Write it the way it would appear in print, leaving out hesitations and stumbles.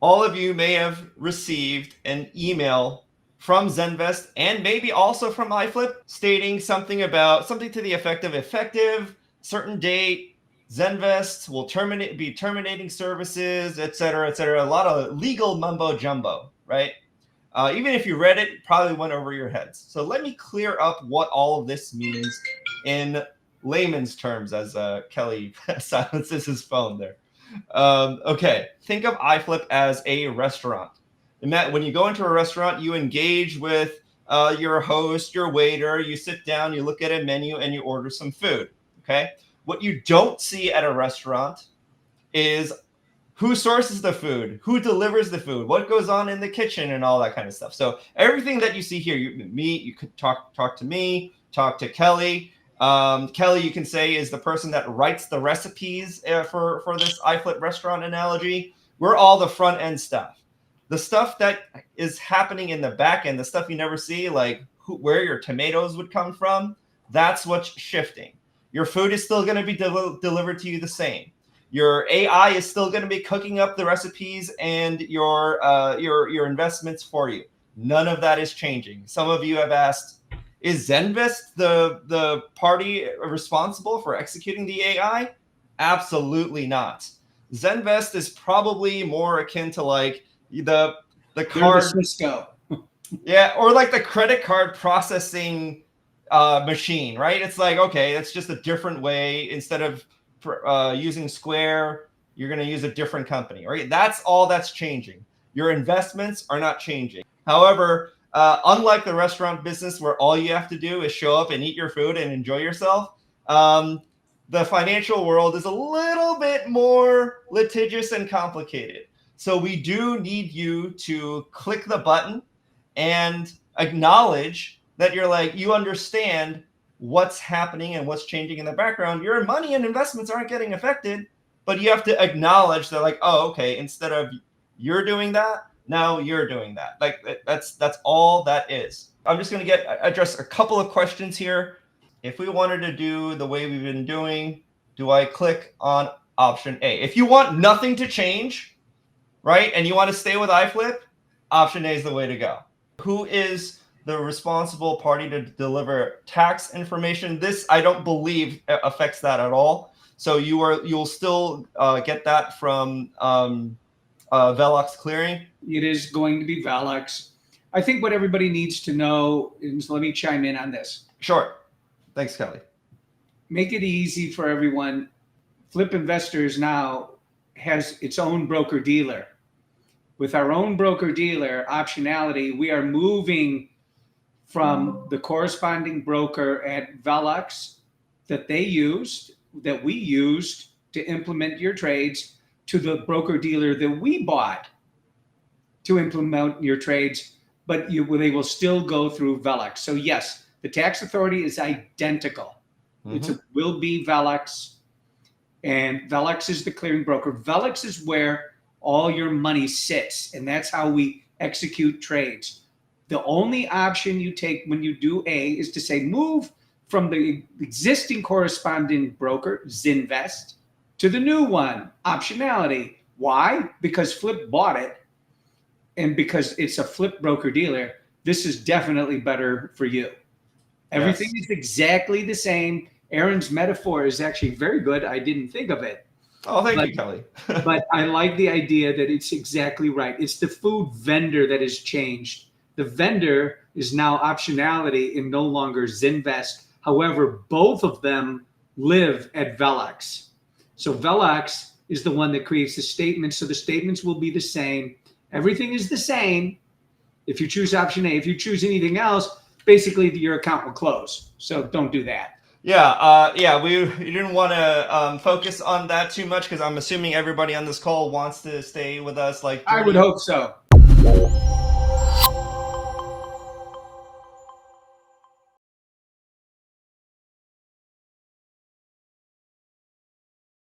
All of you may have received an email from Zinvest and maybe also from iFlip stating something to the effect of effective certain date, Zinvest will be terminating services, et cetera, a lot of legal mumbo jumbo, right? Even if you read it, it probably went over your heads. So let me clear up what all of this means in layman's terms as Kelly silences his phone there. Okay, think of iFlip as a restaurant. When you go into a restaurant, you engage with your host, your waiter, you sit down, you look at a menu, and you order some food. Okay, what you don't see at a restaurant is who sources the food, who delivers the food, what goes on in the kitchen, and all that kind of stuff. So everything that you see here, you could talk to me, talk to Kelly. Kelly, you can say, is the person that writes the recipes for this iFlip restaurant analogy. We're all the front end stuff. The stuff that is happening in the back end, the stuff you never see, like where your tomatoes would come from, that's what's shifting. Your food is still going to be delivered to you the same. Your AI is still going to be cooking up the recipes and your investments for you. None of that is changing. Some of you have asked, is Zinvest the party responsible for executing the AI? Absolutely not. Zinvest is probably more akin to like the card, Cisco. yeah, or like the credit card processing machine, right? It's like, okay, it's just a different way. Instead of using Square, you're going to use a different company, right? That's all that's changing. Your investments are not changing. However, unlike the restaurant business where all you have to do is show up and eat your food and enjoy yourself, the financial world is a little bit more litigious and complicated. So we do need you to click the button and acknowledge that you understand what's happening and what's changing in the background. Your money and investments aren't getting affected, but you have to acknowledge that, like, oh, okay, instead of you're doing that, now you're doing that. Like that's all that is. I'm just going to address a couple of questions here. If we wanted to do the way we've been doing, do I click on option A? If you want nothing to change, right, and you want to stay with iFlip, option A is the way to go. Who is the responsible party to deliver tax information? This, I don't believe, affects that at all. So you'll still get that from Veloc's clearing. It is going to be Velox. I think what everybody needs to know is, let me chime in on this. Sure. Thanks, Kelly. Make it easy for everyone. Flip Investors now has its own broker dealer. With our own broker dealer, Optionality, we are moving from the corresponding broker at Velox that we used to implement your trades, to the broker dealer that we bought to implement your trades, but they will still go through Velox. So yes, the tax authority is identical. Mm-hmm. It will be Velox, and Velox is the clearing broker. Velox is where all your money sits, and that's how we execute trades. The only option you take when you do A is to say move from the existing corresponding broker, Zinvest, to the new one, Optionality. Why? Because Flip bought it, and because it's a Flip broker dealer, this is definitely better for you. Everything is exactly the same. Aaron's metaphor is actually very good. I didn't think of it. Oh, thank you, Kelly. But I like the idea that it's exactly right. It's the food vendor that has changed. The vendor is now Optionality and no longer Zinvest. However, both of them live at Velox. So Velox is the one that creates the statements. So the statements will be the same. Everything is the same. If you choose option A, if you choose anything else, basically your account will close. So don't do that. Yeah, we didn't want to focus on that too much because I'm assuming everybody on this call wants to stay with us. I would hope so.